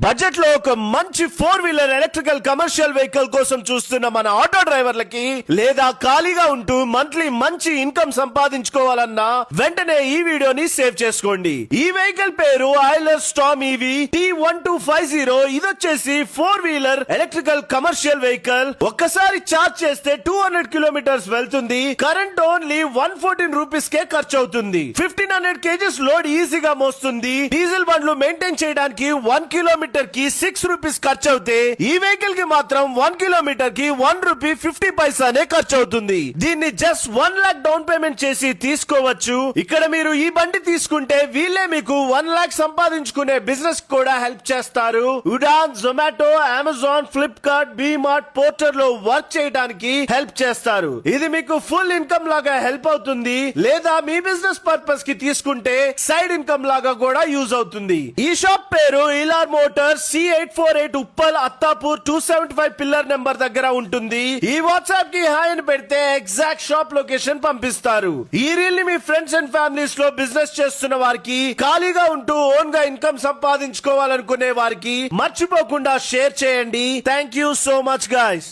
Budget లో ఒక మంచి 4-వీలర్ ఎలక్ట్రికల్ కమర్షియల్ వెహికల్ కోసం చూస్తున్న మన ఆటో డ్రైవర్లకి లేదా ఖాళీగా ఉంటూ మంత్లీ మంచి ఇన్కమ్ సంపాదించుకోవాలన్నా వెంటనే ఈ వీడియోని సేవ్ చేసుకోండి. ఈ వెహికల్ పేరు ఐలర్ స్టార్మ్ ఈవీ T1250. ఇదొచ్చేసి 4-వీలర్ ఎలక్ట్రికల్ కమర్షియల్ వెహికల్. ఒక్కసారి చార్జ్ చేస్తే 200 కిలోమీటర్స్ వెళ్తుంది. కరెంట్ ఓన్లీ 114 రూపీస్ కే ఖర్చు అవుతుంది. 1500 కేజీస్ లోడ్ ఈజీగా మోస్తుంది. డీజిల్ బండ్లు మెయింటైన్ చేయడానికి 1 కిలోమీటర్ కి 6 రూపీస్ ఖర్చు అవుతే ఈ వెహికల్ కి మాత్రం 1 కిలోమీటర్ కి 1 రూపీ 50 పైసానే ఖర్చు అవుతుంది. దీన్ని జస్ట్ 1 లాక్ డౌన్ పేమెంట్ చేసి తీసుకోవచ్చు. ఇక్కడ మీరు ఈ బండి తీసుకుంటే వీళ్ళే మీకు 1 లాక్ సంపాదించుకునే బిజినెస్ కూడా హెల్ప్ చేస్తారు. ఉడాన్, జొమాటో, అమెజాన్, ఫ్లిప్కార్ట్, బీమార్ట్, పోర్టర్ లో వర్క్ చేయడానికి హెల్ప్ చేస్తారు. ఇది మీకు ఫుల్ ఇన్కమ్ లాగా హెల్ప్ అవుతుంది. లేదా మీ బిజినెస్ పర్పస్ కి తీసుకుంటే సైడ్ ఇన్కమ్ లాగా కూడా యూజ్ అవుతుంది. ఈ షాప్ పేరు Euler Motors C848 Uppal Attapur 275 pillar number దగ్గర ఉంటుంది. ఈ వాట్సాప్ కి హాయ్ అని పెడితే ఎగ్జాక్ట్ షాప్ లొకేషన్ పంపిస్తారు. ఈ రీల్ ని మీ ఫ్రెండ్స్ అండ్ ఫ్యామిలీస్ లో బిజినెస్ చేస్తున్న వారికి, ఖాళీగా ఉంటూ ఓన్ గా ఇన్కమ్ సంపాదించుకోవాలనుకునే వారికి మర్చిపోకుండా షేర్ చేయండి. Thank you so much guys.